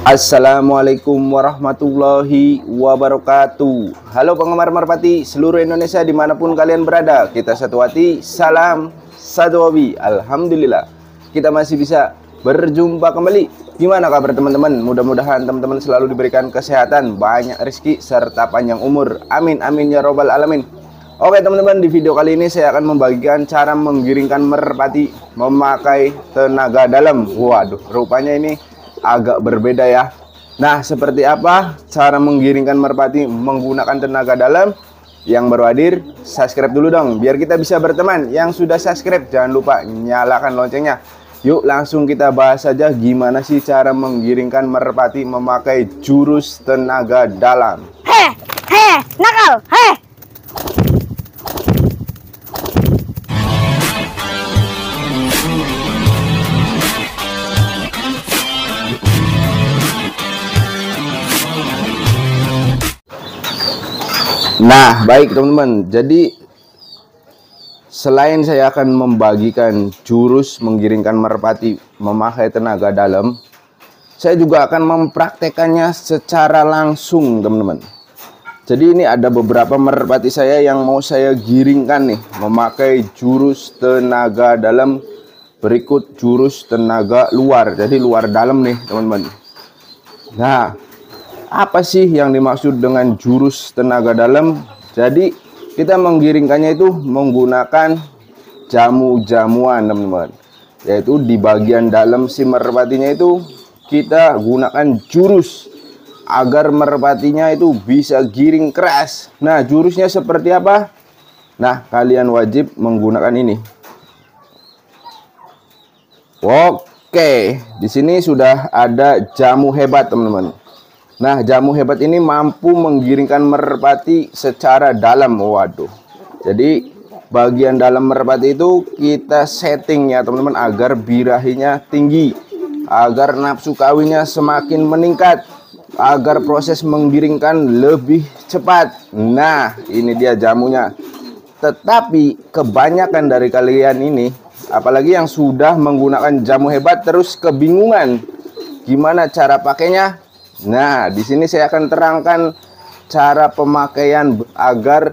Assalamualaikum warahmatullahi wabarakatuh. Halo penggemar merpati seluruh Indonesia dimanapun kalian berada. Kita satu hati, salam satu hobi. Alhamdulillah kita masih bisa berjumpa kembali. Gimana kabar teman-teman? Mudah-mudahan teman-teman selalu diberikan kesehatan, banyak rezeki, serta panjang umur. Amin amin ya robbal alamin. Oke teman-teman, di video kali ini saya akan membagikan cara menggiringkan merpati memakai tenaga dalam. Waduh, rupanya ini agak berbeda ya. Nah, seperti apa cara menggiringkan merpati menggunakan tenaga dalam? Yang baru hadir, subscribe dulu dong biar kita bisa berteman. Yang sudah subscribe jangan lupa nyalakan loncengnya. Yuk langsung kita bahas saja gimana sih cara menggiringkan merpati memakai jurus tenaga dalam. Nakal, Nah, baik teman-teman. Jadi selain saya akan membagikan jurus menggiringkan merpati memakai tenaga dalam, saya juga akan mempraktekannya secara langsung, teman-teman. Jadi ini ada beberapa merpati saya yang mau saya giringkan nih memakai jurus tenaga dalam berikut jurus tenaga luar. Jadi luar dalam nih, teman-teman. Nah, apa sih yang dimaksud dengan jurus tenaga dalam? Jadi kita menggiringkannya itu menggunakan jamu-jamuan, teman-teman. Yaitu di bagian dalam si merpatinya itu kita gunakan jurus agar merpatinya itu bisa giring keras. Nah, jurusnya seperti apa? Nah, kalian wajib menggunakan ini. Oke, di sini sudah ada jamu hebat, teman-teman. Nah, jamu hebat ini mampu menggiringkan merpati secara dalam. Waduh. Jadi, bagian dalam merpati itu kita setting ya, teman-teman, agar birahinya tinggi, agar nafsu kawinnya semakin meningkat, agar proses menggiringkan lebih cepat. Nah, ini dia jamunya. Tetapi kebanyakan dari kalian ini, apalagi yang sudah menggunakan jamu hebat terus kebingungan gimana cara pakainya. Nah, di sini saya akan terangkan cara pemakaian agar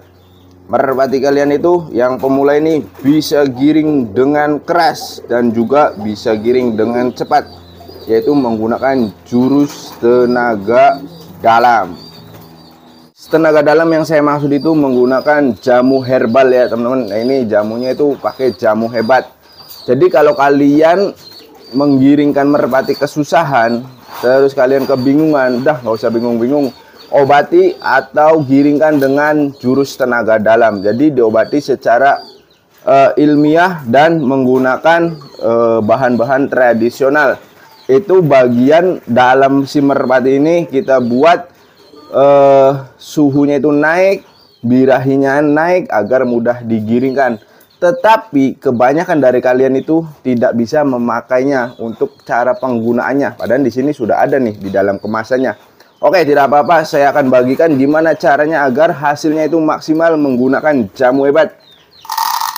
merpati kalian itu yang pemula ini bisa giring dengan keras dan juga bisa giring dengan cepat, yaitu menggunakan jurus tenaga dalam. Tenaga dalam yang saya maksud itu menggunakan jamu herbal ya, teman-teman. Nah, ini jamunya itu pakai jamu hebat. Jadi kalau kalian menggiringkan merpati kesusahan, terus kalian kebingungan, dah nggak usah bingung-bingung, obati atau giringkan dengan jurus tenaga dalam. Jadi diobati secara ilmiah dan menggunakan bahan-bahan tradisional. Itu bagian dalam si merpati ini kita buat suhunya itu naik, birahinya naik agar mudah digiringkan. Tetapi kebanyakan dari kalian itu tidak bisa memakainya untuk cara penggunaannya. Padahal di sini sudah ada nih di dalam kemasannya. Oke, tidak apa-apa. Saya akan bagikan gimana caranya agar hasilnya itu maksimal menggunakan jamu hebat.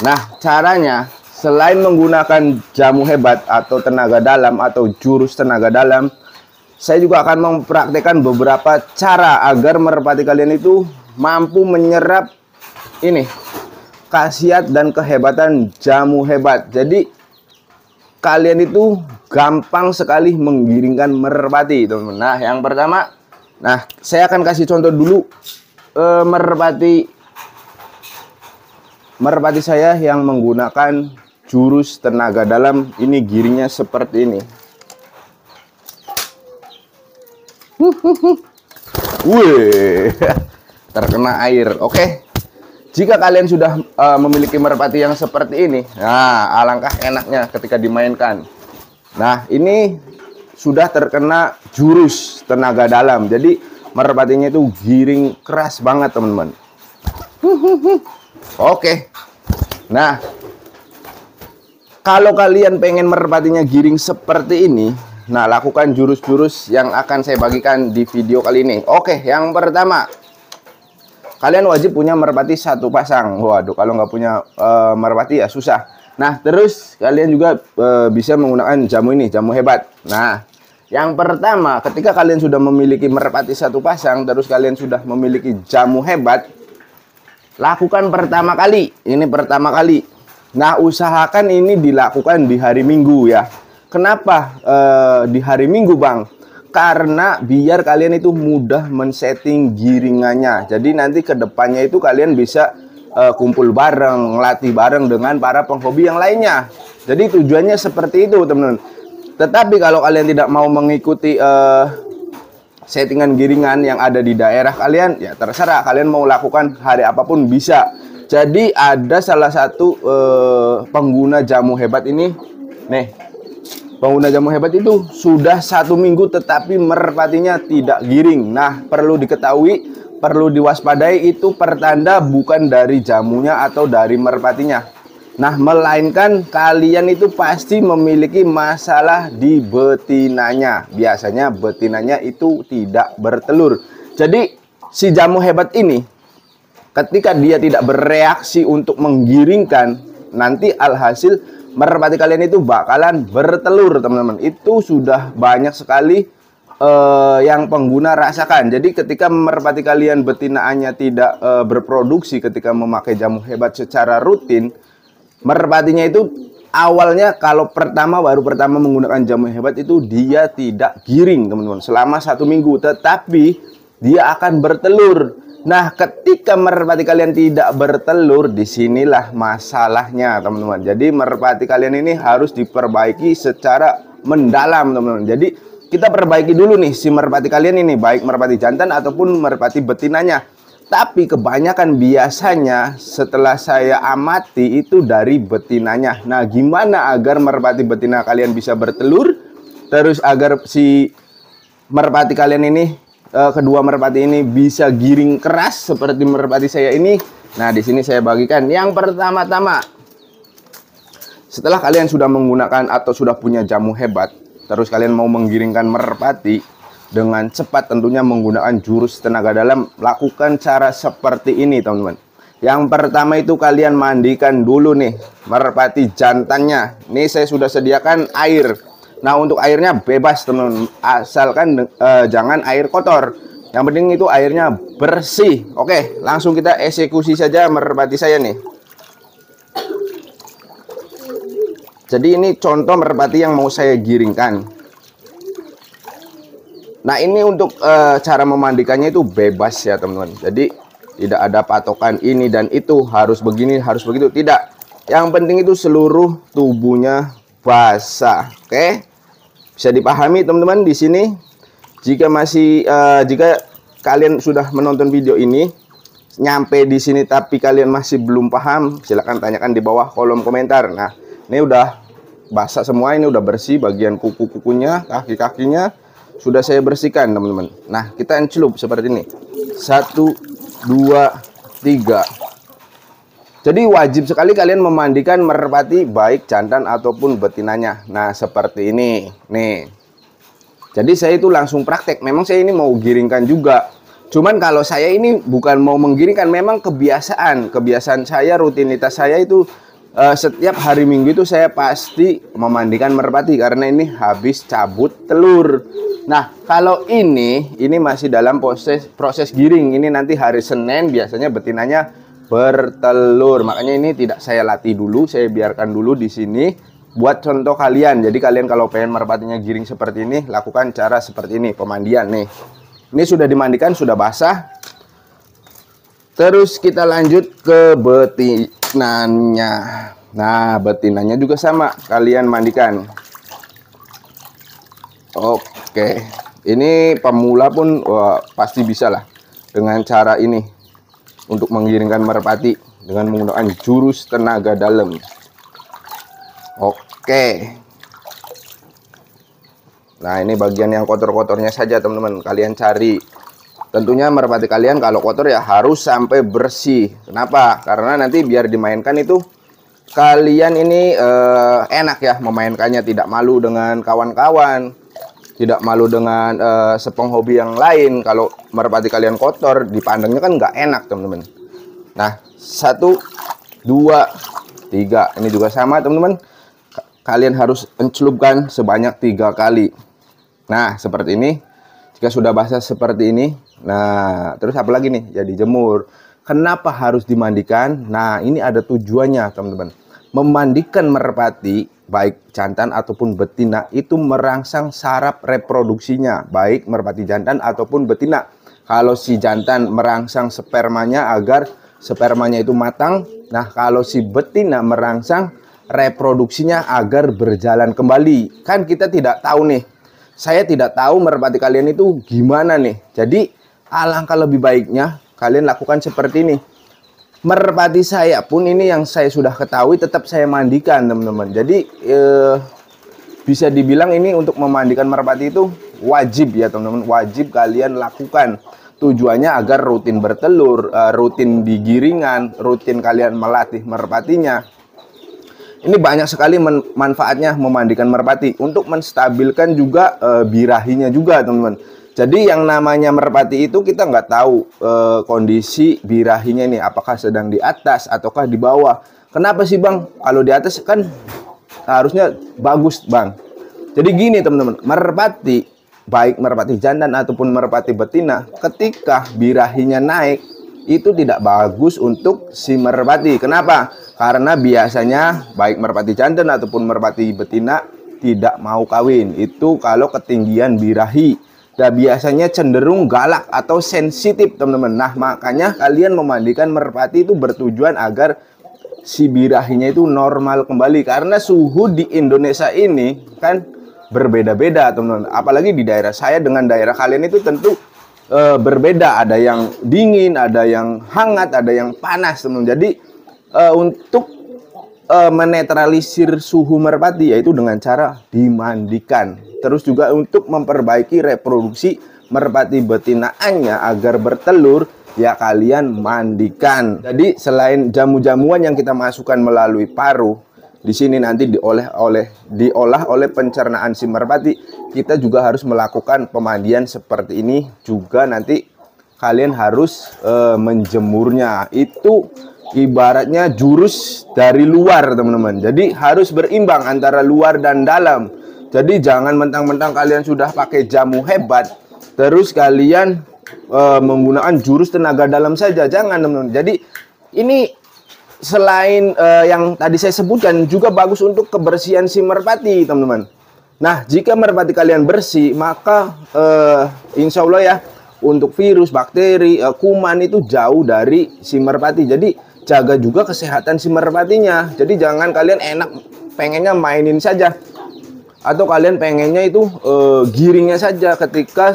Nah, caranya selain menggunakan jamu hebat atau tenaga dalam atau jurus tenaga dalam, saya juga akan mempraktekkan beberapa cara agar merpati kalian itu mampu menyerap ini khasiat dan kehebatan jamu hebat. Jadi kalian itu gampang sekali menggiringkan merpati, teman-teman. Nah, yang pertama, nah saya akan kasih contoh dulu merpati saya yang menggunakan jurus tenaga dalam. Ini giringnya seperti ini. Wih, terkena air. Oke. Jika kalian sudah memiliki merpati yang seperti ini, nah alangkah enaknya ketika dimainkan. Nah, ini sudah terkena jurus tenaga dalam. Jadi merpatinya itu giring keras banget, teman-teman. Oke. Nah, kalau kalian pengen merpatinya giring seperti ini, nah lakukan jurus-jurus yang akan saya bagikan di video kali ini. Oke, yang pertama, kalian wajib punya merpati satu pasang. Waduh, kalau nggak punya merpati ya susah. Nah, terus kalian juga bisa menggunakan jamu ini, jamu hebat. Nah, Yang pertama, ketika kalian sudah memiliki merpati satu pasang, terus kalian sudah memiliki jamu hebat, lakukan pertama kali. Ini pertama kali. Nah, usahakan ini dilakukan di hari Minggu ya. Kenapa di hari Minggu, Bang? Karena biar kalian itu mudah men-setting giringannya. Jadi nanti ke depannya itu kalian bisa kumpul bareng, ngelatih bareng dengan para penghobi yang lainnya. Jadi tujuannya seperti itu, teman-teman. Tetapi kalau kalian tidak mau mengikuti settingan giringan yang ada di daerah kalian, ya terserah, kalian mau lakukan hari apapun bisa. Jadi ada salah satu pengguna jamu hebat ini, nih, pengguna jamu hebat itu sudah 1 minggu tetapi merpatinya tidak giring. Nah, perlu diketahui, perlu diwaspadai, itu pertanda bukan dari jamunya atau dari merpatinya. Nah, melainkan kalian itu pasti memiliki masalah di betinanya. Biasanya betinanya itu tidak bertelur. Jadi, si jamu hebat ini, ketika dia tidak bereaksi untuk menggiringkan, nanti alhasil merpati kalian itu bakalan bertelur, teman-teman. Itu sudah banyak sekali yang pengguna rasakan. Jadi, ketika merpati kalian betinaannya tidak berproduksi ketika memakai jamu hebat secara rutin, merpatinya itu awalnya kalau baru pertama menggunakan jamu hebat itu dia tidak giring, teman-teman, selama 1 minggu, tetapi dia akan bertelur. Nah, ketika merpati kalian tidak bertelur, disinilah masalahnya, teman-teman. Jadi merpati kalian ini harus diperbaiki secara mendalam, teman-teman. Jadi kita perbaiki dulu nih si merpati kalian ini, baik merpati jantan ataupun merpati betinanya. Tapi kebanyakan biasanya setelah saya amati itu dari betinanya. Nah, gimana agar merpati betina kalian bisa bertelur? Terus agar si merpati kalian ini, kedua merpati ini bisa giring keras seperti merpati saya ini. Nah, di sini saya bagikan. Yang pertama-tama, setelah kalian sudah menggunakan atau sudah punya jamu hebat, terus kalian mau menggiringkan merpati dengan cepat, tentunya menggunakan jurus tenaga dalam, lakukan cara seperti ini, teman-teman. Yang pertama itu kalian mandikan dulu nih merpati jantannya. Ini saya sudah sediakan air. Nah, untuk airnya bebas, teman-teman, asalkan jangan air kotor. Yang penting itu airnya bersih. Oke, langsung kita eksekusi saja merpati saya nih. Jadi ini contoh merpati yang mau saya giringkan. Nah, ini untuk cara memandikannya itu bebas ya, teman-teman. Jadi tidak ada patokan ini dan itu, harus begini, harus begitu, tidak. Yang penting itu seluruh tubuhnya basah. Oke, bisa dipahami, teman-teman. Di sini jika kalian sudah menonton video ini nyampe di sini tapi kalian masih belum paham, silahkan tanyakan di bawah kolom komentar. Nah, ini udah basah semua, ini udah bersih, bagian kuku-kukunya, kaki-kakinya sudah saya bersihkan, teman-teman. Nah, kita encelup seperti ini. 1, 2, 3. Jadi wajib sekali kalian memandikan merpati baik jantan ataupun betinanya. Nah, seperti ini. Nih. Jadi saya itu langsung praktek. Memang saya ini mau giringkan juga. Cuman kalau saya ini bukan mau menggiringkan, memang kebiasaan. Kebiasaan saya, rutinitas saya itu setiap hari Minggu itu saya pasti memandikan merpati karena ini habis cabut telur. Nah, kalau ini masih dalam proses giring. Ini nanti hari Senin biasanya betinanya bertelur. Makanya ini tidak saya latih dulu, saya biarkan dulu di sini buat contoh kalian. Jadi kalian kalau pengen merpatinya giring seperti ini, lakukan cara seperti ini, pemandian nih. Ini sudah dimandikan, sudah basah. Terus kita lanjut ke betinanya. Nah, betinanya juga sama, kalian mandikan. Oke, ini pemula pun pasti bisa lah dengan cara ini untuk menggiringkan merpati dengan menggunakan jurus tenaga dalam. Oke. Nah, ini bagian yang kotor-kotornya saja, teman-teman. Kalian cari. Tentunya merpati kalian kalau kotor ya harus sampai bersih. Kenapa? Karena nanti biar dimainkan itu kalian ini enak ya memainkannya, tidak malu dengan kawan-kawan. Tidak malu dengan sepenghobi yang lain. Kalau merpati kalian kotor, dipandangnya kan nggak enak, teman-teman. Nah, 1, 2, 3. Ini juga sama, teman-teman. Kalian harus encelupkan sebanyak 3 kali. Nah, seperti ini. Jika sudah basah seperti ini, nah terus apa lagi nih? Ya dijemur. Kenapa harus dimandikan? Nah, ini ada tujuannya, teman-teman. Memandikan merpati, baik jantan ataupun betina, itu merangsang saraf reproduksinya, baik merpati jantan ataupun betina. Kalau si jantan merangsang spermanya agar spermanya itu matang. Nah, kalau si betina merangsang reproduksinya agar berjalan kembali. Kan kita tidak tahu nih. Saya tidak tahu merpati kalian itu gimana nih. Jadi, alangkah lebih baiknya kalian lakukan seperti ini. Merpati saya pun ini yang saya sudah ketahui tetap saya mandikan, teman-teman. Jadi bisa dibilang ini untuk memandikan merpati itu wajib ya, teman-teman. Wajib kalian lakukan. Tujuannya agar rutin bertelur, rutin digiringan, rutin kalian melatih merpatinya. Ini banyak sekali manfaatnya memandikan merpati untuk menstabilkan juga birahinya juga, teman-teman. Jadi yang namanya merpati itu kita nggak tahu kondisi birahinya ini apakah sedang di atas ataukah di bawah. Kenapa sih Bang? Kalau di atas kan harusnya bagus Bang. Jadi gini teman-teman, merpati baik merpati jantan ataupun merpati betina, ketika birahinya naik itu tidak bagus untuk si merpati. Kenapa? Karena biasanya baik merpati jantan ataupun merpati betina tidak mau kawin. Itu kalau ketinggian birahi. Dan biasanya cenderung galak atau sensitif teman-teman. Nah makanya kalian memandikan merpati itu bertujuan agar si birahinya itu normal kembali. Karena suhu di Indonesia ini kan berbeda-beda teman-teman. Apalagi di daerah saya dengan daerah kalian itu tentu berbeda. Ada yang dingin, ada yang hangat, ada yang panas teman-teman. Jadi untuk menetralisir suhu merpati yaitu dengan cara dimandikan. Terus juga untuk memperbaiki reproduksi merpati betinaannya agar bertelur, ya kalian mandikan. Jadi selain jamu-jamuan yang kita masukkan melalui paru, di sini nanti diolah oleh pencernaan si merpati, kita juga harus melakukan pemandian seperti ini. Juga nanti kalian harus menjemurnya. Itu ibaratnya jurus dari luar teman-teman. Jadi harus berimbang antara luar dan dalam. Jadi jangan mentang-mentang kalian sudah pakai jamu hebat, terus kalian menggunakan jurus tenaga dalam saja. Jangan teman-teman. Jadi ini selain yang tadi saya sebutkan juga bagus untuk kebersihan si merpati teman-teman. Nah jika merpati kalian bersih, maka insya Allah ya untuk virus, bakteri, kuman itu jauh dari si merpati. Jadi jaga juga kesehatan si merpatinya. Jadi jangan kalian enak pengennya mainin saja, atau kalian pengennya itu giringnya saja. Ketika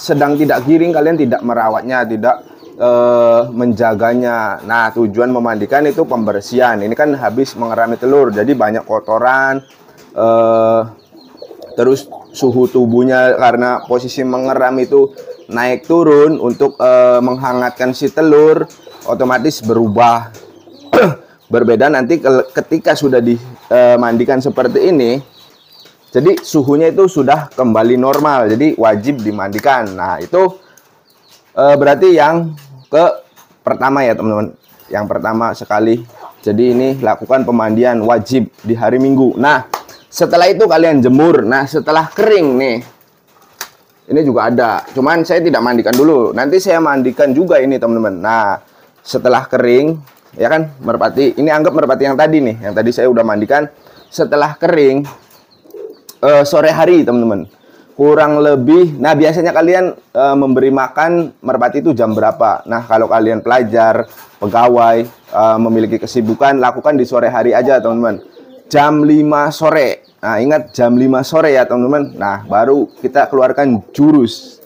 sedang tidak giring kalian tidak merawatnya, tidak menjaganya. Nah tujuan memandikan itu pembersihan. Ini kan habis mengerami telur, jadi banyak kotoran, terus suhu tubuhnya karena posisi mengeram itu naik turun untuk menghangatkan si telur, otomatis berubah. Berbeda nanti ketika sudah dimandikan seperti ini. Jadi suhunya itu sudah kembali normal, jadi wajib dimandikan. Nah itu berarti yang pertama ya teman-teman. Yang pertama sekali. Jadi ini lakukan pemandian wajib di hari Minggu. Nah setelah itu kalian jemur. Nah setelah kering nih, ini juga ada. Cuman saya tidak mandikan dulu. Nanti saya mandikan juga ini teman-teman. Nah setelah kering, ya kan merpati. Ini anggap merpati yang tadi nih, yang tadi saya udah mandikan. Setelah kering, sore hari teman-teman, kurang lebih. Nah biasanya kalian memberi makan merpati itu jam berapa? Nah kalau kalian pelajar, pegawai, memiliki kesibukan, lakukan di sore hari aja teman-teman, jam 5 sore. Nah ingat jam 5 sore ya teman-teman. Nah baru kita keluarkan jurus.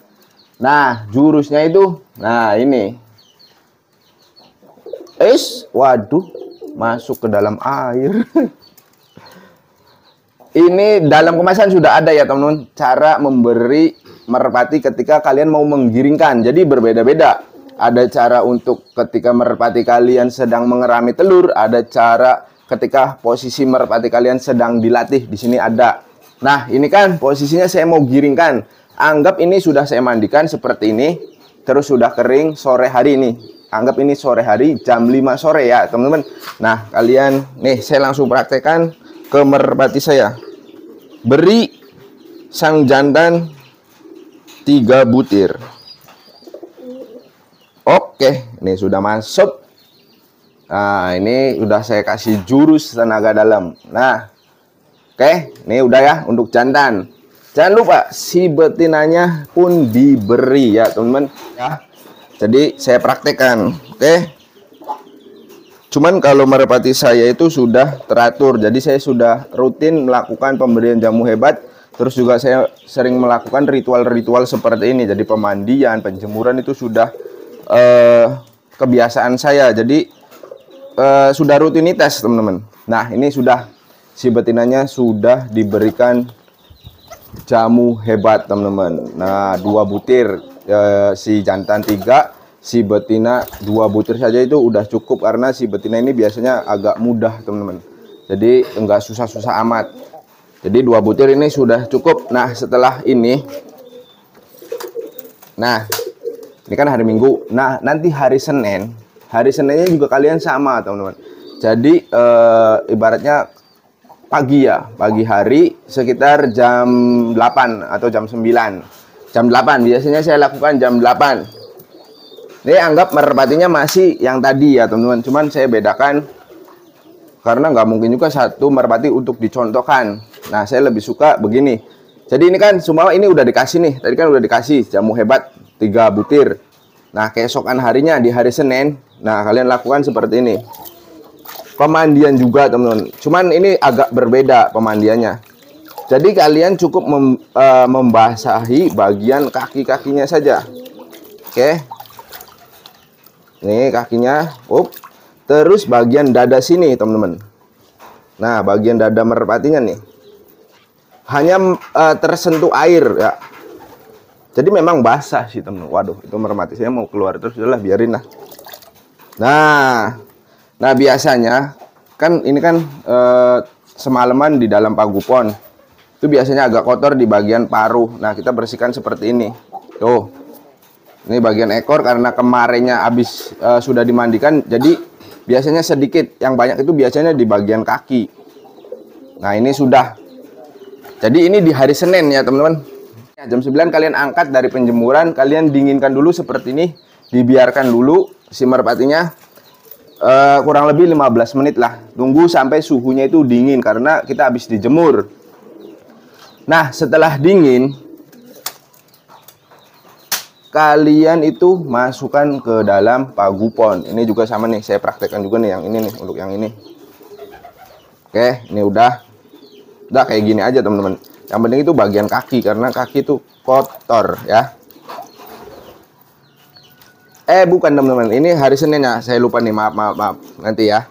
Nah jurusnya itu, nah ini waduh, masuk ke dalam air. Ini dalam kemasan sudah ada ya teman-teman, cara memberi merpati ketika kalian mau menggiringkan. Jadi berbeda-beda. Ada cara untuk ketika merpati kalian sedang mengerami telur, ada cara ketika posisi merpati kalian sedang dilatih. Di sini ada. Nah, ini kan posisinya saya mau giringkan. Anggap ini sudah saya mandikan seperti ini, terus sudah kering sore hari ini. Anggap ini sore hari jam 5 sore ya, teman-teman. Nah, kalian nih saya langsung praktekkan ke merpati saya. Beri sang jantan 3 butir. Oke, ini sudah masuk. Nah, ini udah saya kasih jurus tenaga dalam. Nah, oke, ini udah ya untuk jantan. Jangan lupa si betinanya pun diberi ya, teman-teman ya. Jadi saya praktekkan, oke. Cuman kalau merpati saya itu sudah teratur. Jadi saya sudah rutin melakukan pemberian jamu hebat. Terus juga saya sering melakukan ritual-ritual seperti ini. Jadi pemandian, penjemuran itu sudah kebiasaan saya. Jadi sudah rutinitas, teman-teman. Nah, ini sudah si betinanya sudah diberikan jamu hebat, teman-teman. Nah, 2 butir, si jantan 3, si betina 2 butir saja itu udah cukup, karena si betina ini biasanya agak mudah, teman-teman. Jadi enggak susah-susah amat. Jadi 2 butir ini sudah cukup. Nah, setelah ini, nah ini kan hari Minggu. Nah, nanti hari Seninnya juga kalian sama, teman-teman. Jadi ibaratnya pagi ya, pagi hari sekitar jam 8 atau jam 9. Jam 8 biasanya saya lakukan jam 8. Ini anggap merpatinya masih yang tadi ya, teman-teman. Cuman saya bedakan karena nggak mungkin juga satu merpati untuk dicontohkan. Nah, saya lebih suka begini. Jadi ini kan semua ini udah dikasih nih. Tadi kan udah dikasih jamu hebat 3 butir. Nah, keesokan harinya di hari Senin, nah kalian lakukan seperti ini. Pemandian juga, teman-teman. Cuman ini agak berbeda pemandiannya. Jadi kalian cukup membasahi bagian kaki-kakinya saja. Oke. Nih kakinya, terus bagian dada sini, teman-teman. Nah, bagian dada merpatinya nih hanya tersentuh air ya. Jadi memang basah sih, teman. Waduh, itu merpati saya mau keluar terus, udahlah biarin lah. Nah biasanya kan ini kan semalaman di dalam pagupon. Itu biasanya agak kotor di bagian paruh. Nah, kita bersihkan seperti ini. Tuh. Ini bagian ekor karena kemarinnya habis sudah dimandikan, jadi biasanya sedikit. Yang banyak itu biasanya di bagian kaki. Nah, ini sudah. Jadi ini di hari Senin ya, teman-teman. Jam 9 kalian angkat dari penjemuran, kalian dinginkan dulu seperti ini, dibiarkan dulu si merpatinya kurang lebih 15 menit lah. Tunggu sampai suhunya itu dingin karena kita habis dijemur. Nah, setelah dingin, kalian itu masukkan ke dalam pagupon. Ini juga sama nih, saya praktekkan juga nih yang ini nih, untuk yang ini. Oke, ini udah kayak gini aja, teman-teman. Yang penting itu bagian kaki, karena kaki itu kotor ya. Bukan, teman-teman. Ini hari Senin ya. Saya lupa nih, maaf. Nanti ya.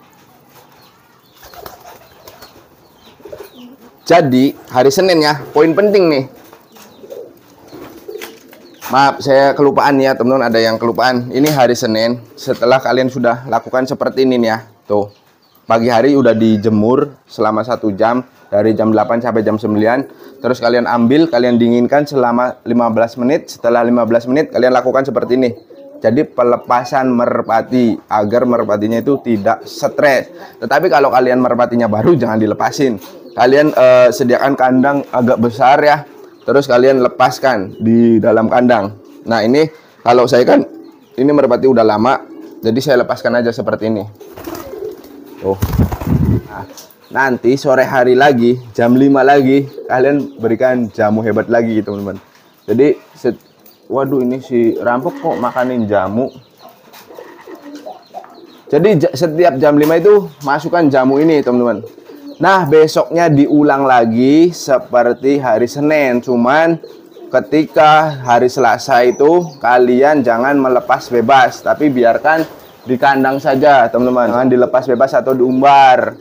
Jadi, hari Senin ya. Poin penting nih. Maaf, saya kelupaan ya, teman-teman. Ada yang kelupaan. Ini hari Senin. Setelah kalian sudah lakukan seperti ini nih ya. Tuh. Pagi hari udah dijemur selama 1 jam. Dari jam 8 sampai jam 9. Terus kalian ambil, kalian dinginkan selama 15 menit. Setelah 15 menit, kalian lakukan seperti ini. Jadi pelepasan merpati, agar merpatinya itu tidak stres. Tetapi kalau kalian merpatinya baru, jangan dilepasin. Kalian sediakan kandang agak besar ya. Terus kalian lepaskan di dalam kandang. Nah, ini kalau saya kan, ini merpati udah lama. Jadi saya lepaskan aja seperti ini. Tuh. Nah, nanti sore hari lagi, jam 5 lagi, kalian berikan jamu hebat lagi, teman-teman. Jadi, waduh, ini si rampok kok makanin jamu. Jadi setiap jam 5 itu masukkan jamu ini, teman-teman. Nah, besoknya diulang lagi seperti hari Senin. Cuman ketika hari Selasa itu kalian jangan melepas bebas, tapi biarkan di kandang saja, teman-teman. Jangan dilepas bebas atau diumbar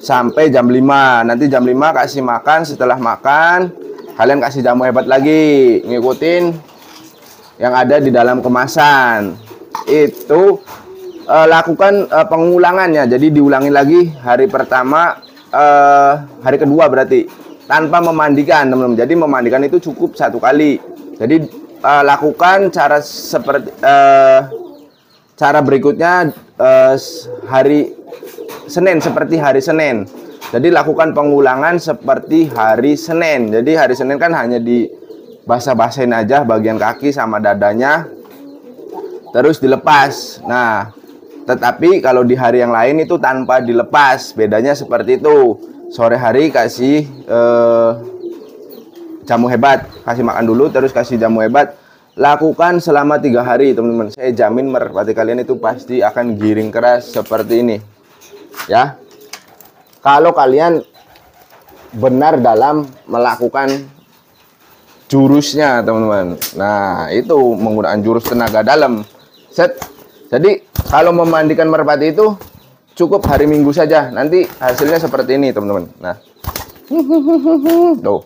sampai jam 5. Nanti jam 5 kasih makan. Setelah makan, kalian kasih jamu hebat lagi. Ngikutin yang ada di dalam kemasan. Itu lakukan pengulangannya. Jadi diulangi lagi hari pertama, hari kedua berarti, tanpa memandikan, teman-teman. Jadi memandikan itu cukup 1 kali. Jadi lakukan cara seperti cara berikutnya hari Senin, seperti hari Senin. Jadi lakukan pengulangan seperti hari Senin. Jadi hari Senin kan hanya basah-basahin aja bagian kaki sama dadanya, terus dilepas. Nah, tetapi kalau di hari yang lain itu tanpa dilepas, bedanya seperti itu. Sore hari kasih jamu hebat, kasih makan dulu, terus kasih jamu hebat. Lakukan selama 3 hari, teman-teman. Saya jamin merpati kalian itu pasti akan giring keras seperti ini, ya. Kalau kalian benar dalam melakukan jurusnya, teman-teman. Nah, itu menggunakan jurus tenaga dalam. Set. Jadi, kalau memandikan merpati itu cukup hari Minggu saja. Nanti hasilnya seperti ini, teman-teman. Nah. Tuh.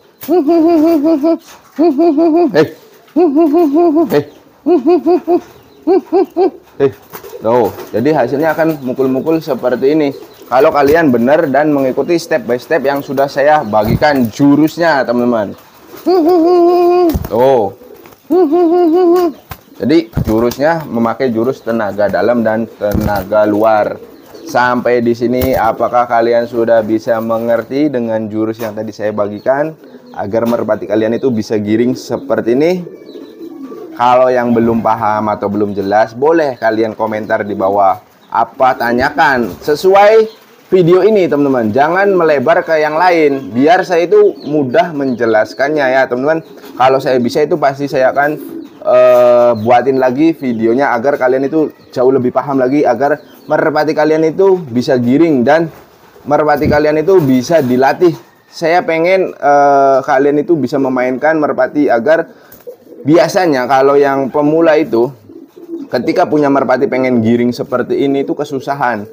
Tuh. Jadi hasilnya akan mukul-mukul seperti ini. Kalau kalian benar dan mengikuti step by step yang sudah saya bagikan jurusnya, teman-teman. Tuh. Jadi jurusnya memakai jurus tenaga dalam dan tenaga luar. Sampai di sini apakah kalian sudah bisa mengerti dengan jurus yang tadi saya bagikan agar merpati kalian itu bisa giring seperti ini? Kalau yang belum paham atau belum jelas, boleh kalian komentar di bawah. Apa tanyakan sesuai video ini, teman-teman. Jangan melebar ke yang lain, biar saya itu mudah menjelaskannya ya, teman-teman. Kalau saya bisa itu pasti saya akan buatin lagi videonya agar kalian itu jauh lebih paham lagi, agar merpati kalian itu bisa giring dan merpati kalian itu bisa dilatih. Saya pengen kalian itu bisa memainkan merpati agar biasanya kalau yang pemula itu ketika punya merpati pengen giring seperti ini itu kesusahan.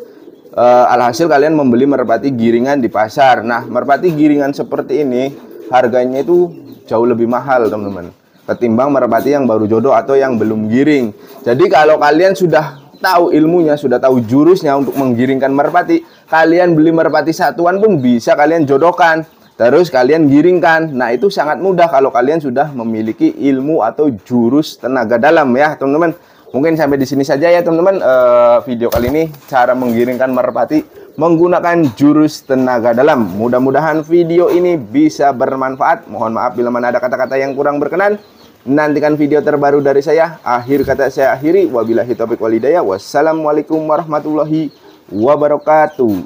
Alhasil kalian membeli merpati giringan di pasar. Nah, merpati giringan seperti ini harganya itu jauh lebih mahal, teman-teman, ketimbang merpati yang baru jodoh atau yang belum giring. Jadi kalau kalian sudah tahu ilmunya, sudah tahu jurusnya untuk menggiringkan merpati, kalian beli merpati satuan pun bisa kalian jodohkan, terus kalian giringkan. Nah, itu sangat mudah kalau kalian sudah memiliki ilmu atau jurus tenaga dalam ya, teman-teman. Mungkin sampai di sini saja ya, teman-teman, video kali ini cara menggiringkan merpati menggunakan jurus tenaga dalam. Mudah-mudahan video ini bisa bermanfaat. Mohon maaf bila mana ada kata-kata yang kurang berkenan. Nantikan video terbaru dari saya. Akhir kata saya akhiri. Wabillahi taufiq wal hidayah. Wassalamualaikum warahmatullahi wabarakatuh.